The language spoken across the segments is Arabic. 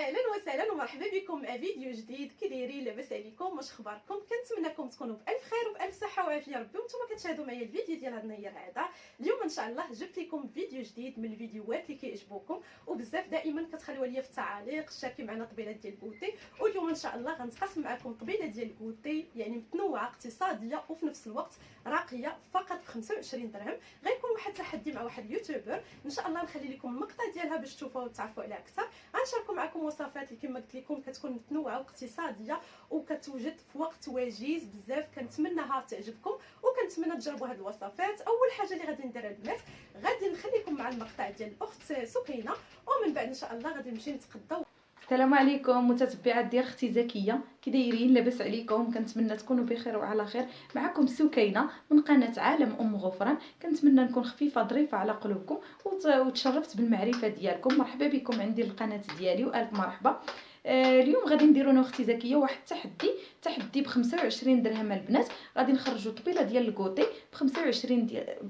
اهلا وسهلا ومرحبا بكم مع فيديو جديد. كي دايرين؟ لاباس عليكم؟ واش اخباركم؟ كنتمنىكم تكونوا بالف خير وبالف صحه وعافيه ربي وانتم كتشاهدوا معايا الفيديو ديال هذا النهار هذا. اليوم ان شاء الله جبت لكم فيديو جديد من الفيديوهات اللي كيعجبوكم وبزاف دائما كتخليوها ليا في التعاليق شاكي معنا طبيلات ديال الكوتي. واليوم ان شاء الله غنتقاسم معكم طبيله ديال الكوتي يعني متنوعه اقتصاديه وفي نفس الوقت راقيه فقط ب 25 درهم. غيكون واحد التحدي مع واحد اليوتيوبر ان شاء الله نخلي لكم المقطع ديالها باش تشوفوها وتعرفوا عليها اكثر. غنشاركوا معكم وصفات اللي كما قلت لكم كتكون متنوعه واقتصاديه وكتوجد في وقت وجيز بزاف. كنتمنىها تعجبكم وكنتمنى تجربوا هذه الوصفات. اول حاجه اللي غادي نديرها البنات غادي نخليكم مع المقطع ديال الاخت سكينه ومن بعد ان شاء الله غادي نمشي نتغداو. السلام عليكم متتبعات ديال اختي زكيه، كي دايرين؟ لاباس عليكم؟ كنتمنى تكونوا بخير وعلى خير. معكم سكينه من قناه عالم ام غفران. كنتمنى نكون خفيفه ظريفه على قلوبكم وتشرفت بالمعرفه ديالكم. مرحبا بكم عندي القناه ديالي والف مرحبا. اليوم غادي نديروا انا واختي زكيه واحد التحدي ب 25 درهم البنات. غادي نخرجوا طبيله ديال الكوتي ب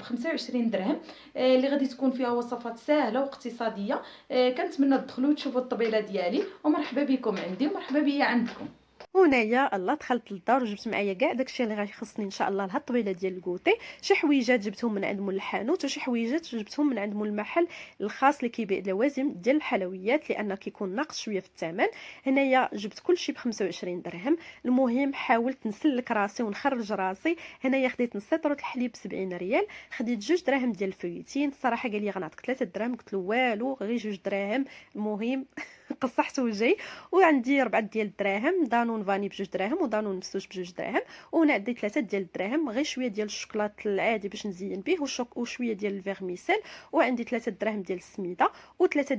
25 درهم اللي غادي تكون فيها وصفات سهله واقتصاديه. كنتمنى تدخلوا تشوفوا الطبيله ديالي ومرحبا بكم عندي ومرحبا بيا عندكم. هنايا الله دخلت للدار وجبت معايا كاع داكشي اللي غيخصني ان شاء الله لهاد الطبيله ديال الكوتي. شي حويجات جبتهم من عند مول الحانوت وشي حويجات جبتهم من عند مول المحل الخاص اللي كيبيع لوازم ديال الحلويات لانه كيكون ناقص شويه في الثمن. هنايا جبت كلشي ب 25 درهم. المهم حاولت نسلك راسي ونخرج راسي. هنايا خديت نص لتر الحليب ب 70 ريال، خديت 2 دراهم ديال الفويتين. الصراحه قال لي غنعطيك 3 دراهم، قلت له والو غير 2 دراهم. المهم قصحت وجهي. وعندي 4 ديال الدراهم دانون فاني ب2 دراهم ودانون مسوج ب2 دراهم. وهنا عندي 3 ديال الدراهم غير شويه ديال الشوكولات العادي باش نزين به وشويه ديال الفيرميسيل. وعندي 3 دراهم ديال السميده و3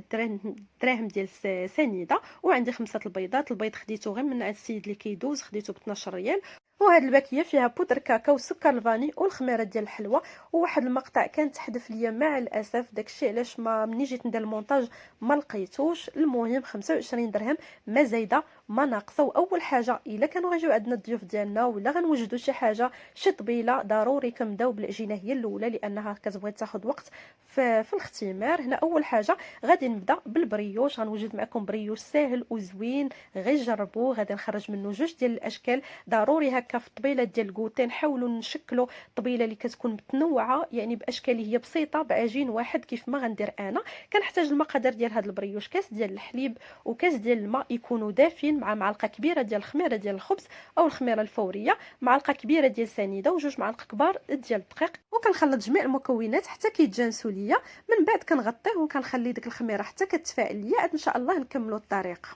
دراهم ديال سنيده. وعندي 5 البيضات. البيض خديته غير من عند السيد اللي كيدوز، خديته ب 12 ريال. وهاد الباكيه فيها بودر كاكاو وسكر الفاني والخميره ديال الحلوى. وواحد المقطع كان تحذف ليا مع الاسف، داكشي علاش ما مني جيت ندير المونتاج ما لقيتوش. المهم 25 درهم ما زايده ما ناقصه. واول حاجه الا كانوا غيجيو عندنا الضيوف ديالنا ولا غنوجدوا شي حاجه شي طبيله ضروري كنبداو بالعجينه هي الاولى لانها كتبغي تاخذ وقت في الاختمار. هنا اول حاجه غادي نبدا بالبريوش. غنوجد معكم بريوش ساهل وزوين، غير جربوه. غادي نخرج منه 2 ديال الاشكال. ضروري هكا في الطبيله ديال الكوتي نحاولوا نشكلوا طبيله اللي كتكون متنوعه يعني باشكال هي بسيطه بعجين واحد كيف ما غندير انا. كنحتاج المقادير ديال هذا البريوش: كاس ديال الحليب وكاس ديال الماء يكونوا دافين مع معلقه كبيره ديال الخميره ديال الخبز او الخميره الفوريه، معلقه كبيره ديال سنيده وجوج معالق كبار ديال الدقيق. وكنخلط جميع المكونات حتى كيتجانسوا ليا. من بعد كنغطيه وكنخلي ديك الخميره حتى كتفاعل ليا. عاد ان شاء الله نكملوا الطريقه.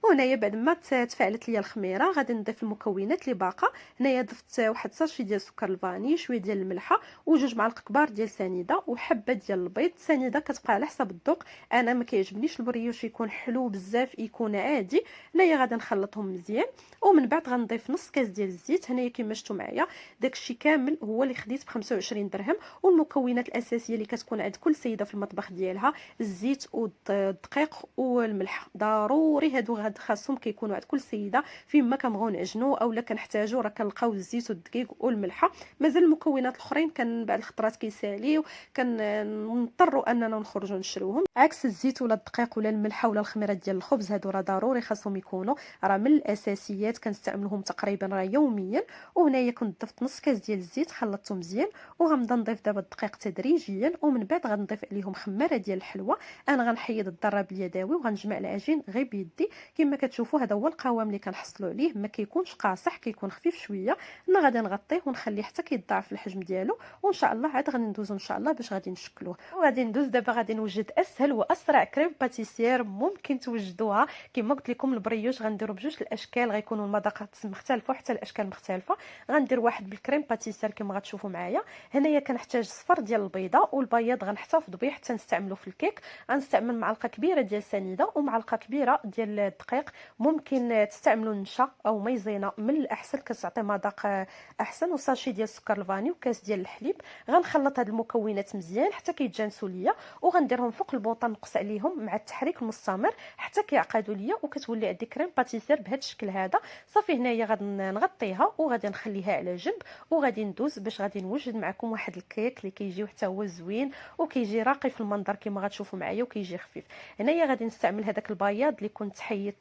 وهنايا بعد ما تفاعلت ليا الخميره غادي نضيف المكونات اللي باقا. هنايا ضفت واحد صاشي ديال السكر الفاني، شويه ديال الملحه وجوج معالق كبار ديال سنيده وحبه ديال البيض. السنيده كتبقى على حسب الذوق، انا ما كيعجبنيش البريوش يكون حلو بزاف، يكون عادي. هنايا غادي نخلطهم مزيان ومن بعد غنضيف نص كاس ديال الزيت. هنايا كما شفتوا معايا داكشي كامل هو اللي خديت ب 25 درهم. والمكونات الاساسيه اللي كتكون عند كل سيده في المطبخ ديالها: الزيت والدقيق والملح. ضروري هادو خاصهم كيكونوا عند كل سيده فيما كنبغيو نعجنوا اولا كنحتاجوا. راه كنلقاو الزيت والدقيق والملحه. مازال المكونات الاخرين كان بعض الخطرات كيساليو كنضطروا اننا نخرجوا نشروهم. عكس الزيت ولا الدقيق ولا الملحه ولا الخميره ديال الخبز، هادو راه ضروري خاصهم يكونوا راه من الاساسيات كنستعملوهم تقريبا راه يوميا. وهنايا كنت ضفت نص كاس ديال الزيت خلطته مزيان وغنبدا نضيف دابا الدقيق تدريجيا. ومن بعد غنضيف عليهم خماره ديال الحلوى. انا غنحيد الضرب اليدوي وغنجمع العجين غير بيدي. كما كتشوفوا هذا هو القوام اللي كنحصلوا عليه، ما كيكونش قاصح، كيكون خفيف شويه. انا غادي نغطيه ونخليه حتى كيتضاعف الحجم ديالو وان شاء الله عاد غادي ندوزو ان شاء الله باش غادي نشكلوه. وغادي ندوز دابا غادي نوجد اسهل واسرع كريم باتيسير ممكن توجدوها. كما قلت لكم البريوش غنديروا بجوج الاشكال، غيكونوا المذاقات مختلفه وحتى الاشكال مختلفه. غندير واحد بالكريم باتيسير كما غتشوفوا معايا. هنايا كنحتاج صفر ديال البيضه والبياض غنحتفظ به حتى نستعملو في الكيك. غنستعمل معلقه كبيره ديال سنيده ومعلقه كبيره ديال الدقيق الدقيق. ممكن تستعملوا النشا او مايزينا، من الاحسن كتعطي مذاق احسن، وساشي ديال السكر الفاني وكاس ديال الحليب. غنخلط هاد المكونات مزيان حتى كيتجانسوا ليا، وغنديرهم فوق البوطه نقص عليهم مع التحريك المستمر حتى كيعقدوا ليا، وكتولي عندي كريم باتيسير بهذا الشكل هذا. صافي هنايا غادي نغطيها وغادي نخليها على جنب، وغادي ندوز باش غادي نوجد معكم واحد الكيك اللي كيجي حتى هو زوين وكيجي راقي في المنظر كما غتشوفوا معايا، وكيجي خفيف. هنايا غادي نستعمل هذاك البياض اللي كنت حيت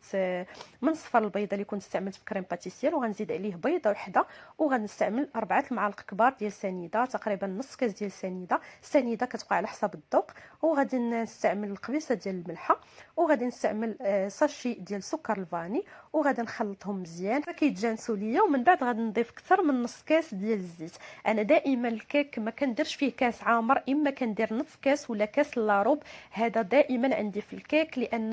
من صفر البيضه اللي كنت استعملت في كريم باتيسير، وغنزيد عليه بيضه وحده، وغنستعمل 4 المعالق كبار ديال سنيده، تقريبا نص كاس ديال سنيده كتبقى على حسب الذوق. وغادي نستعمل القبيصه ديال الملحه، وغادي نستعمل ساشي ديال سكر الفاني، وغادي نخلطهم مزيان حتى كيتجانسوا ليا. ومن بعد غادي نضيف اكثر من نص كاس ديال الزيت. انا دائما الكيك ما كنديرش فيه كاس عامر، اما كندير نصف كاس ولا كاس لاروب، هذا دائما عندي في الكيك، لان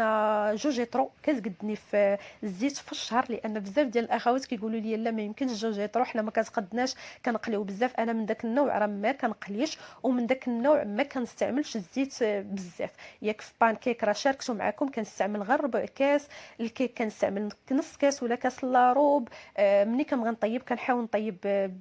جوجيترو كتقدني في الزيت في الشهر، لان بزاف ديال الاخوات كيقولوا لي لا ما يمكنش جوجيترو حنا ما كتقدناش كنقليو بزاف. انا من داك النوع راه ما كنقليش، ومن داك النوع ما كنستعملش الزيت بزاف. ياك في بانكيك راه شاركتو معكم كنستعمل غير ربع كاس، الكيك كنستعمل نص كاس ولا كاس لاروب. ملي كنبغي نطيب كنحاول نطيب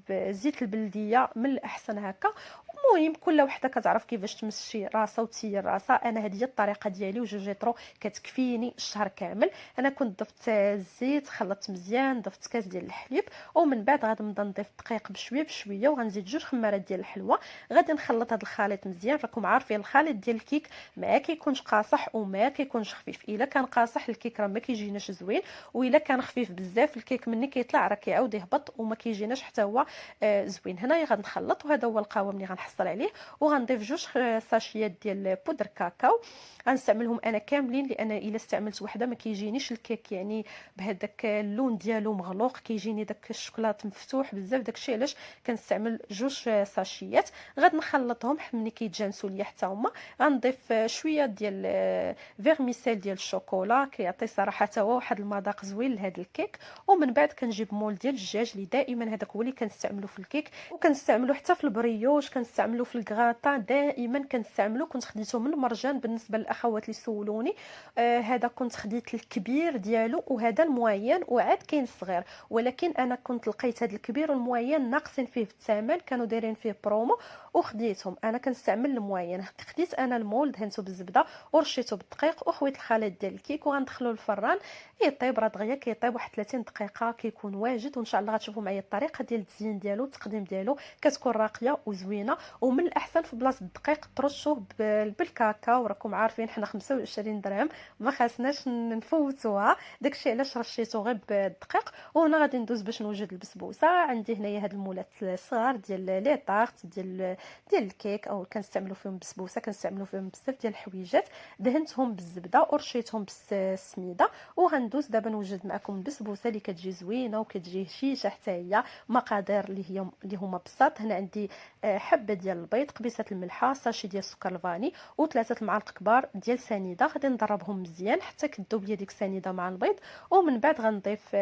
بزيت البلديه من الاحسن هكا. المهم كل وحده كتعرف كيفاش تمشي راسها وتسير راسها. انا هذه هي الطريقه ديالي، وجوجيترو كتكفيني الشهر كامل. انا كنت ضفت الزيت، خلطت مزيان، ضفت كاس ديال الحليب، ومن بعد غادي نبدا نضيف الدقيق بشويه بشويه، وغنزيد 2 خمارات ديال الحلوه. غادي نخلط هذا الخليط مزيان. راكم عارفين الخليط ديال الكيك ما كيكونش قاصح وما كيكونش خفيف. الا كان قاصح الكيك راه ما كيجيناش زوين، والا كان خفيف بزاف الكيك مني كيطلع راه كيعاود يهبط وما كيجيناش حتى هو زوين. هنايا غنخلط، وهذا هو القوام اللي غنحصل عليه. وغنضيف 2 ساشيات ديال بودر كاكاو، غنستعملهم انا كاملين، لان الا استعملت وحده ما كيجينيش الكيك يعني بهذاك اللون ديالو مغلوق، كيجيني داك الشوكولاط مفتوح بزاف. داكشي علاش كنستعمل 2 ساشيات. غادي نخلطهم ملي كيتجانسوا ليا حتى هما. غنضيف شويه ديال فيرميسيل ديال الشوكولا، كيعطي صراحه حتى هو واحد المذاق زوين لهذا الكيك. ومن بعد كنجيب مول ديال الدجاج اللي دائما هذاك هو اللي كنستعملو في الكيك، وكنستعملو حتى في البريوش، كنستعملو في الكغاطا، دائما كنستعملو. كنت خديته من مرجان بالنسبه للاخوات اللي سولوني. هذا كنت خديت الكبير ديالو وهذا الموين، وعاد كاين الصغير، ولكن انا كنت لقيت هذا الكبير والموين ناقصين فيه في الثمن، كانوا دايرين فيه برومو وخديتهم. انا كنستعمل الموين. خديت انا المول، دهنته بالزبده ورشيته بالدقيق، وخويت الخليط ديال الكيك وغندخلو الفران يطيب. راه دغيا كيطيب واحد 30 دقيقه كيكون واجد. وان شاء الله غتشوفوا معايا الطريقه ديال التزيين ديالو، التقديم ديالو كتكون راقيه وزوينه. ومن الاحسن في بلاصه الدقيق ترشوه بالكاكاو، راكم عارفين حنا 25 درهم ما خاصناش نفوتوها، داكشي علاش رشيته غير بالدقيق. وهنا غادي ندوز باش نوجد البسبوسه. عندي هنايا هاد المولات الصغار ديال لي طارت ديال الكيك، او كنستعملوا فيهم بسبوسه، كنستعملوا فيهم بزاف ديال الحويجات. دهنتهم بالزبده ورشيتهم بالسميده. وغندوز دابا نوجد معكم البسبوسه اللي كتجي زوينه وكتجي هشيشه حتى هي. مقادير اللي هما بساط. هنا عندي حبه ديال البيض، قبيصه الملحه، ساشي ديال السكر الفاني، و3 المعالق كبار ديال سنيده. غادي نضربهم مزيان حتى كتذوب ليا ديك السنيده مع البيض. ومن بعد غنضيف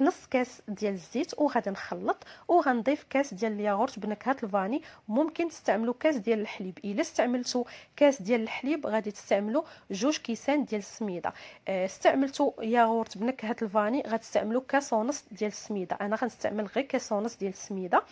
نص كاس ديال الزيت وغادي نخلط. وغنضيف كاس ديال الياغورت بنكهه الفاني. ممكن تستعملوا كاس ديال الحليب. الا استعملتوا كاس ديال الحليب غادي تستعملوا 2 كيسان ديال السميده. استعملتوا ياغورت بنكهه الفاني غتستعملوا كاس ونص ديال السميده. انا غنستعمل غير كاس ونص ديال السميده.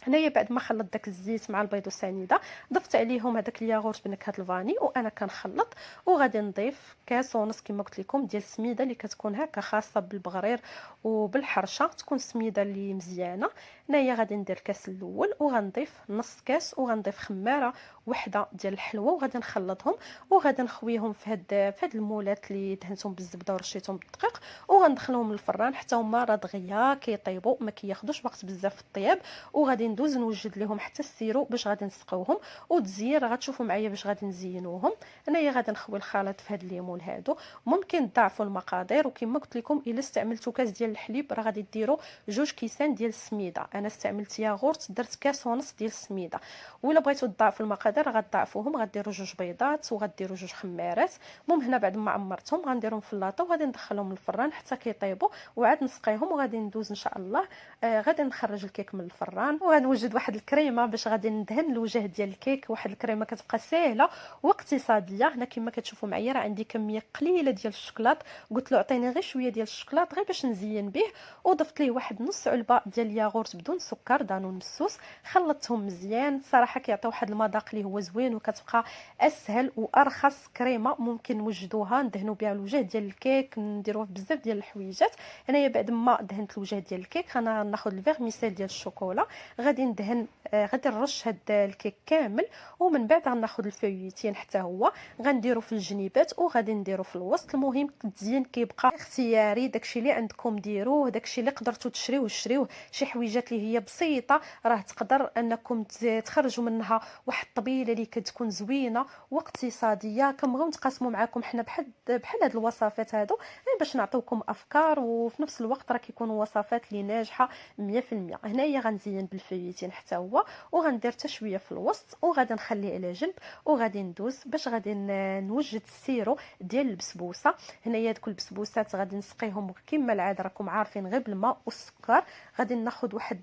هنايا بعد ما خلط داك الزيت مع البيض والسنيده، ضفت عليهم هذاك الياغورت بنكهه الفاني وانا كنخلط. وغادي نضيف كاس ونص كما قلت لكم ديال السميده اللي كتكون هكا خاصه بالبغرير وبالحرشه، تكون سميده اللي مزيانه. هنايا غادي ندير الكاس الاول، وغنضيف نص كاس، وغنضيف خماره وحده ديال الحلوه، وغادي نخلطهم. وغادي نخويهم في هاد المولات اللي دهنتهم بالزبده ورشيتهم بالدقيق، وغندخلهم للفران حتى هما راه دغيا كيطيبوا، ما كياخذوش وقت بزاف في الطياب. وغادي ندوز نوجد لهم حتى السيرو باش غادي نسقوهم. والتزيين راه غتشوفوا معايا باش غادي نزينوهم. هنايا غادي نخوي الخليط في هاد الليمون هادو. ممكن تضاعفوا المقادير، وكما قلت لكم الا استعملتوا كاس ديال الحليب راه غادي ديروا 2 كيسان ديال السميده. انا استعملت ياغورت، درت كاس ونص ديال السميده. ولا بغيتو تضاعفوا المقادير غتضاعفوهم، غديروا 2 بيضات وغديروا 2 خمارات. المهم هنا بعد ما عمرتهم غنديرهم في اللاطه وغادي ندخلهم للفران حتى كيطيبوا، وعاد نسقيهم وغادي ندوز ان شاء الله. غادي نخرج الكيك من الفران وغنوجد واحد الكريمه باش غادي ندهن الوجه ديال الكيك. واحد الكريمه كتبقى ساهله واقتصاديه. هنا كما كتشوفوا معايا راه عندي كميه قليله ديال الشوكولات، قلت له عطيني غير شويه ديال الشوكولات غير باش نزين به، وضفت ليه واحد نص علبه ديال الياغورت بدون سكر دانون مسوس. خلطتهم مزيان، صراحه كيعطيو واحد المذاق اللي هو زوين، وكتبقى اسهل وارخص كريمه ممكن نوجدوها ندهنوا بها الوجه ديال الكيك، نديروه بزاف ديال الحويجات. هنايا بعد ما دهنت الوجه ديال الكيك انا ناخذ الفيرميسيل ديال الشوكولا، غادي ندهن غادي نرش هاد الكيك كامل، ومن بعد غناخذ الفيويتين حتى هو غنديرو في الجنيبات وغادي نديرو في الوسط. المهم التزيين كيبقى اختياري، داكشي اللي عندكم ديروه، داكشي اللي قدرتوا تشريوه شريوه. شي حويجات اللي هي بسيطه راه تقدر انكم تخرجوا منها واحد الطبيله اللي كتكون زوينه واقتصاديه. كنبغيو نتقاسموا معكم حنا بحال هاد الوصفات هادو باش نعطيوكم افكار، وفي نفس الوقت راه كيكونوا وصفات اللي ناجحه 100%. هنايا غنزين بالفيويتين حتى هو، وغندير حتى شويه في الوسط وغادي نخليه على جنب، وغادي ندوز باش غادي نوجد السيرو ديال البسبوسه. هنايا دوك البسبوسات غادي نسقيهم كما العاده راكم عارفين غير بالماء والسكر. غادي ناخذ واحد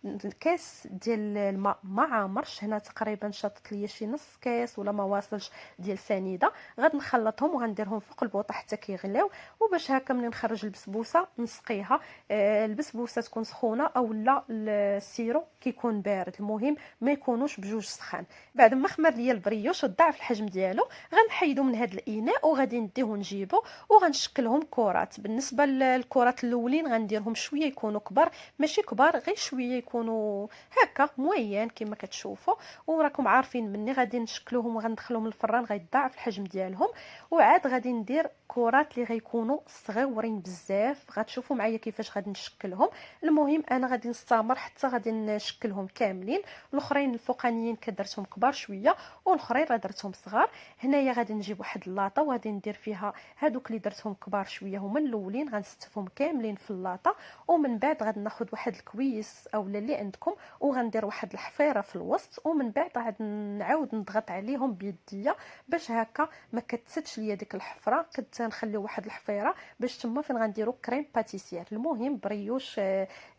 الكاس ديال الماء ما عامرش، هنا تقريبا شاطت ليا شي نص كاس ولا ما واصلش ديال سنيده. غادي نخلطهم وغنديرهم فوق البوطه حتى كيغليو، وباش هكا ملي نخرج البسبوسه نسقيها. البسبوسه تكون سخونه او لا السيرو كيكون بارد، المهم ما يكونوش بجوج سخان. بعد ما خمر ليا البريوش وضاعف الحجم ديالو غنحيدو من هذا الاناء وغادي نديوه نجيبو وغنشكلهم كرات. بالنسبه للكرات الاولين غنديرهم شويه يكونوا كبار، ماشي كبار غير شويه يكونوا هكا موين كما كتشوفوا. وراكم عارفين مني غادي نشكلوهم وغندخلهم الفران غيتضاعف الحجم ديالهم. وعاد غادي ندير كرات اللي غيكونوا صغيورين بزاف، غتشوفوا معايا كيفاش غادي نشكلهم. المهم انا غادي نستمر حتى غادي نشكلهم كاملين. الاخرين الفوقانيين كدرتهم كبار شويه والاخرين راه درتهم صغار. هنايا غادي نجيب واحد اللاطه وغادي ندير فيها هادوك اللي درتهم كبار شويه هما الاولين، غنستفهم كاملين في اللاطه. ومن بعد غادي ناخذ واحد الكويس اولا اللي عندكم وغندير واحد الحفيره في الوسط، ومن بعد غادي نعاود نضغط عليهم بيديا باش هكا ما كتسدش ليا ديك الحفره. كنت نخليو واحد الحفيره باش تما فين غنديروا كريم باتيسير. المهم بريوش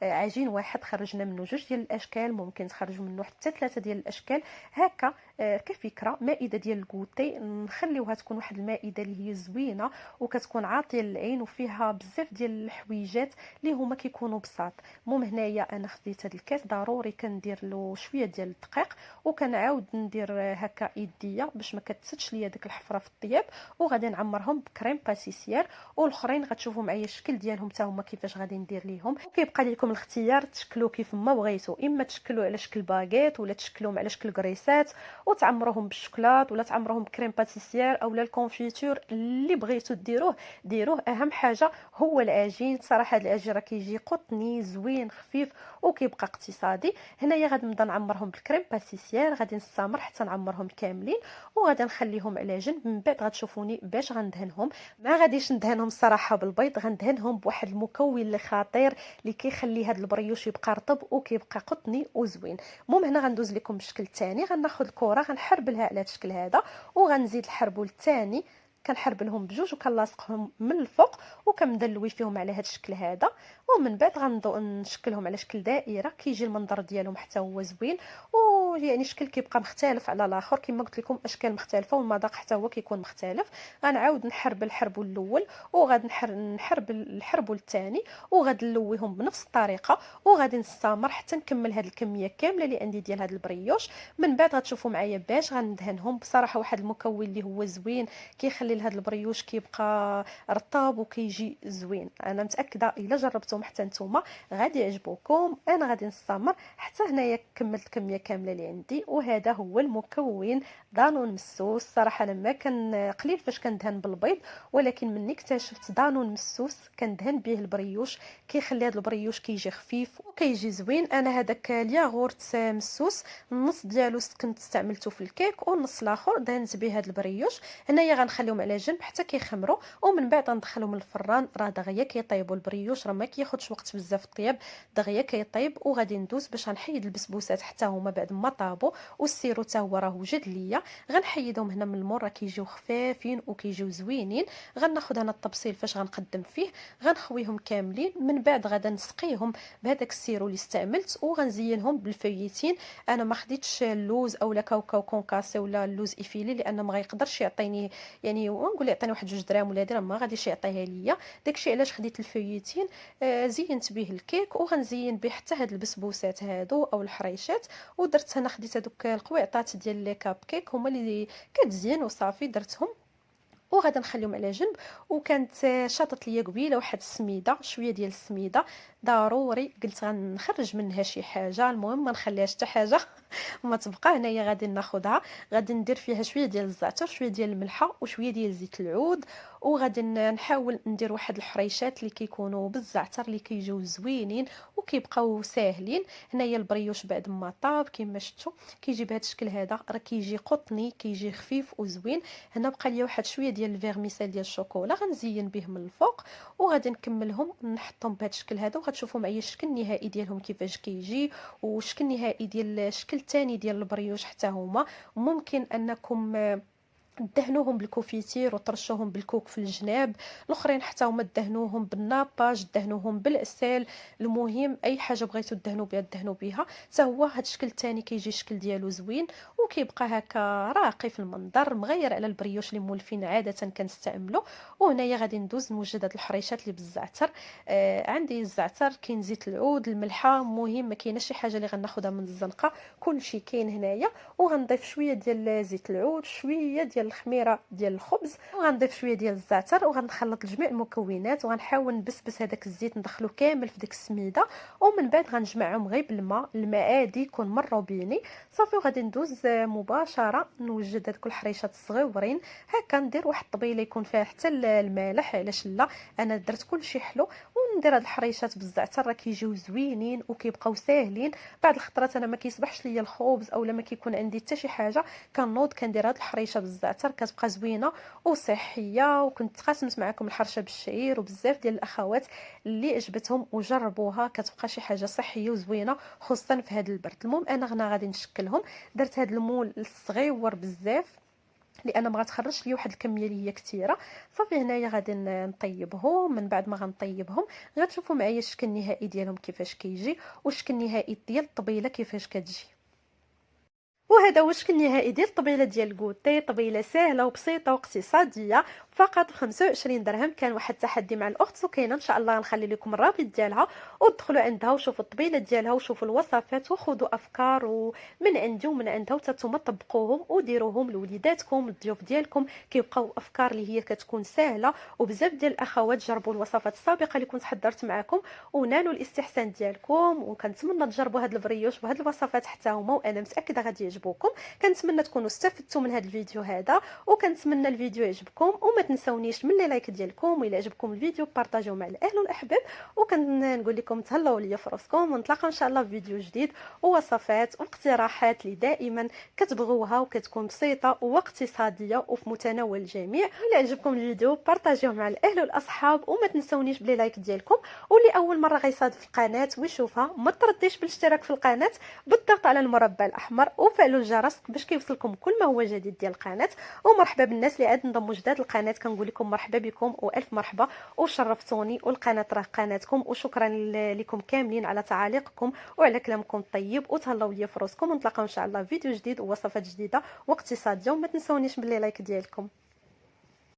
عجين واحد خرجنا منه 2 ديال الاشكال، ممكن تخرجوا منه حتى 3 ديال الاشكال هكا. كفكره مائده ديال الكوتي نخليوها تكون واحد المائده اللي هي زوينه وكتكون عاطيه للعين وفيها بزاف ديال الحويجات اللي هما كيكونوا بساط. المهم هنايا انا خديت هذا الكاس ضروري كندير له شويه ديال الدقيق وكنعاود ندير هكا يديا باش ما كتسدش ليا ديك الحفره في الطياب، وغادي نعمرهم بكريم باتيسير. والاخرين غتشوفوا معايا الشكل ديالهم حتى هما كيفاش غادي ندير ليهم. وكيبقى لكم الاختيار تشكلوا كيف ما بغيتوا، اما تشكلوا على شكل باغيت ولا تشكلوهم على شكل كريسات وتعمروهم بالشوكولات ولا تعمروهم بكريم باتيسير اولا الكونفيتور اللي بغيتوا ديروه. اهم حاجه هو العجين. صراحه هذا العجين راه كيجي قطني زوين خفيف وكيبقى اقتصادي. هنايا غادي نبدا نعمرهم بالكريم باتيسير، غادي نستمر حتى نعمرهم كاملين وغادي نخليهم على جنب. من بعد غتشوفوني باش غندهنهم. ما غاديش ندهنهم الصراحه بالبيض، غندهنهم بواحد المكون اللي خطير اللي كيخلي هذا البريوش يبقى رطب وكيبقى قطني وزوين. المهم هنا غندوز لكم بالشكل الثاني، غناخذ الكره غنحربلها على هذا الشكل هذا وغنزيد الحربول الثاني كنحربلهم بجوج وكنلاصقهم من الفوق وكندلوي فيهم على هذا الشكل هذا. ومن بعد نشكلهم على شكل دائره كيجي المنظر ديالهم حتى هو زوين، ويعني شكل كيبقى مختلف على الاخر كما قلت لكم اشكال مختلفه والمذاق حتى هو كيكون مختلف. غنعاود نحرب الحربول الاول وغادي نحرب الحربول الثاني وغادي نلويهم بنفس الطريقه وغادي نستمر حتى نكمل هذه الكميه كامله اللي عندي ديال هذا البريوش. من بعد غتشوفوا معايا باش غندهنهم. بصراحه واحد المكون اللي هو زوين كيخلي لهذا البريوش كيبقى رطاب وكيجي زوين. انا متاكده الا جربتم حتى نتوما غادي يعجبوكم. انا غادي نستمر حتى هنايا كملت الكميه كامله اللي اللي عندي. وهذا هو المكون دانون مسوس. صراحه انا ما كان قليل فاش كندهن بالبيض، ولكن مني اكتشفت دانون مسوس كندهن به البريوش كيخلي هذا البريوش كيجي خفيف وكيجي زوين. انا هذاك الياغورت مسوس النص ديالو كنت استعملته في الكيك، والنص الاخر دهنت به هذا البريوش. هنايا غنخليهم على جنب حتى كيخمروا، ومن بعد غندخلهم للفران. راه دغيا كيطيبوا البريوش، راه ما كياخذش وقت بزاف الطياب، دغيا كيطيب. وغادي ندوز باش غنحيد البسبوسات حتى هما بعد ما طابوا، والسيرو حتى هو راه وجد ليا. غنحيدهم هنا من المور، راه كيجيو خفافين وكيجيو زوينين. غناخذ انا الطبسيل فاش غنقدم فيه، غنخويهم كاملين. من بعد غادا نسقيهم بهذاك السيرو اللي استعملت، وغنزينهم بالفييتين. انا ما خديتش اللوز اولا كاوكاو كونكاسي ولا اللوز افيلي، لان ما غيقدرش يعطيني، يعني ونقول يعطيني واحد 2 درهم ولا هادي راه ما غاديش يعطيها ليا. داكشي علاش خديت الفييتين. زينت به الكيك، وغنزين به حتى هاد البسبوسات هادو او الحريشات. ودرت انا خديت هذوك القويعطات ديال لي كاب كيك هما اللي كتزين وصافي درتهم، وغادا نخليهم على جنب. وكانت شاطت ليا قبيله واحد السميده، شويه ديال السميده ضروري، قلت غنخرج منها شي حاجه. المهم ما نخليهاش حتى حاجه ما تبقى. هنايا غادي ناخذها، غادي ندير فيها شويه ديال الزعتر، شويه ديال الملحه، وشويه ديال زيت العود. وغادي نحاول ندير واحد الحريشات اللي كيكونوا بالزعتر اللي كيجيو زوينين وكيبقاو ساهلين. هنايا البريوش بعد ما طاب كما شفتوا كيجي بهذا الشكل هذا، راه كيجي قطني، كيجي خفيف وزوين. هنا بقى لي واحد شويه ديال الفيرميسيل ديال الشوكولا غنزين به من الفوق، وغادي نكملهم نحطهم بهذا الشكل هذا. وغتشوفوا معايا الشكل النهائي ديالهم كيفاش كيجي، والشكل النهائي ديال الشكل الثاني ديال البريوش حتى هما. ممكن انكم دهنوهم بالكوفيتير وطرشوهم بالكوك في الجناب، الاخرين حتى هما دهنوهم بالناباج، دهنوهم بالعسل. المهم اي حاجه بغيتو دهنوا بها دهنوا بها. حتى هو هذا الشكل الثاني كيجي الشكل ديالو زوين، وكيبقى هكا راقي في المنظر، مغير على البريوش اللي مولفين عاده كنستعملو. وهنايا غادي ندوز نوجد هاد الحريشات اللي بالزعتر. عندي الزعتر، كاين زيت العود، الملحه. مهم ما كايناش شي حاجه اللي غناخذها من الزنقه، كلشي كاين هنايا. وغنضيف شويه ديال زيت العود، شويه ديال الخميره ديال الخبز، وغنضيف شويه ديال الزعتر، وغنخلط جميع المكونات. وغنحاول نبسبس هذاك الزيت ندخلو كامل في ديك السميده. ومن بعد غنجمعهم غير بالماء، الماء عادي يكون مروبيني صافي. وغادي ندوز مباشره نوجد هذوك الحريشات الصغيورين هكا. ندير واحد الطبيله يكون فيها حتى المالح، علاش لا، انا درت كلشي حلو. وندير هاد الحريشات بالزعتر راه كيجيو زوينين وكيبقاو ساهلين. بعض الخطرات انا ما كيصبحش ليا الخبز اولا ما كيكون عندي حتى شي حاجه، كنوض كندير هاد الحريشه بالزعتر، كتبقى زوينه وصحيه. وكنت قاسمت معكم الحرشه بالشعير، وبزاف ديال الاخوات اللي عجبتهم وجربوها، كتبقى شي حاجه صحيه وزوينه خصوصا في هذا البرد. المهم انا غادي نشكلهم. درت هاد المول الصغيور بزاف لان ما غتخرجش لي واحد الكميه اللي هي كثيره. صافي هنايا غادي نطيبهم. من بعد ما غنطيبهم غتشوفوا معايا الشكل النهائي ديالهم كيفاش كيجي، والشكل النهائي ديال الطبيله كيفاش كتجي. وهذا هو الشكل النهائي ديال الطبيله ديال الكوتي. طبيله سهله وبسيطه واقتصاديه فقط 25 درهم. كان واحد التحدي مع الاخت سكينه، ان شاء الله غنخلي لكم الرابط ديالها ودخلوا عندها وشوفوا الطبيله ديالها وشوفوا الوصفات وخذوا افكار ومن عندي ومن عندها، وتتوما طبقوهم وديروهم لوليداتكم الضيوف ديالكم. كيبقاو افكار اللي هي كتكون سهله. وبزاف ديال الاخوات جربوا الوصفات السابقه اللي كنت حضرت معكم ونالوا الاستحسان ديالكم، وكنتمنى تجربوا هاد البريوش وهاد الوصفات حتى هما، وانا متاكده غادي يعجبوكم. كنتمنى تكونوا استفدتوا من هذا الفيديو هذا، وكنتمنى الفيديو يعجبكم. وما تنسونيش من لي لايك ديالكم، والى عجبكم الفيديو بارطاجيوه مع الاهل والاحباب. وكنقول لكم تهلاو ليا في راسكم، ونتلاقاو ان شاء الله في فيديو جديد ووصفات واقتراحات اللي دائما كتبغوها وكتكون بسيطه واقتصاديه وفي متناول الجميع. الى عجبكم الفيديو بارطاجيوه مع الاهل والاصحاب، وما تنسونيش بلي لايك ديالكم. واللي اول مره غيصادف القناه ويشوفها ما ترديش بالاشتراك في القناه بالضغط على المربع الاحمر وفعلوا الجرس باش كيوصلكم كل ما هو جديد ديال القناه. ومرحبا بالناس اللي عاد انضموا جداد للقناه، كنقول لكم مرحبا بكم والف مرحبا وشرفتوني. والقناه راه قناتكم، وشكرا لكم كاملين على تعاليقكم وعلى كلامكم الطيب. وتهلاو ليا في راسكم، ونتلاقاو ان شاء الله في فيديو جديد ووصفات جديده واقتصاديه. وما تنسونيش باللي لايك ديالكم.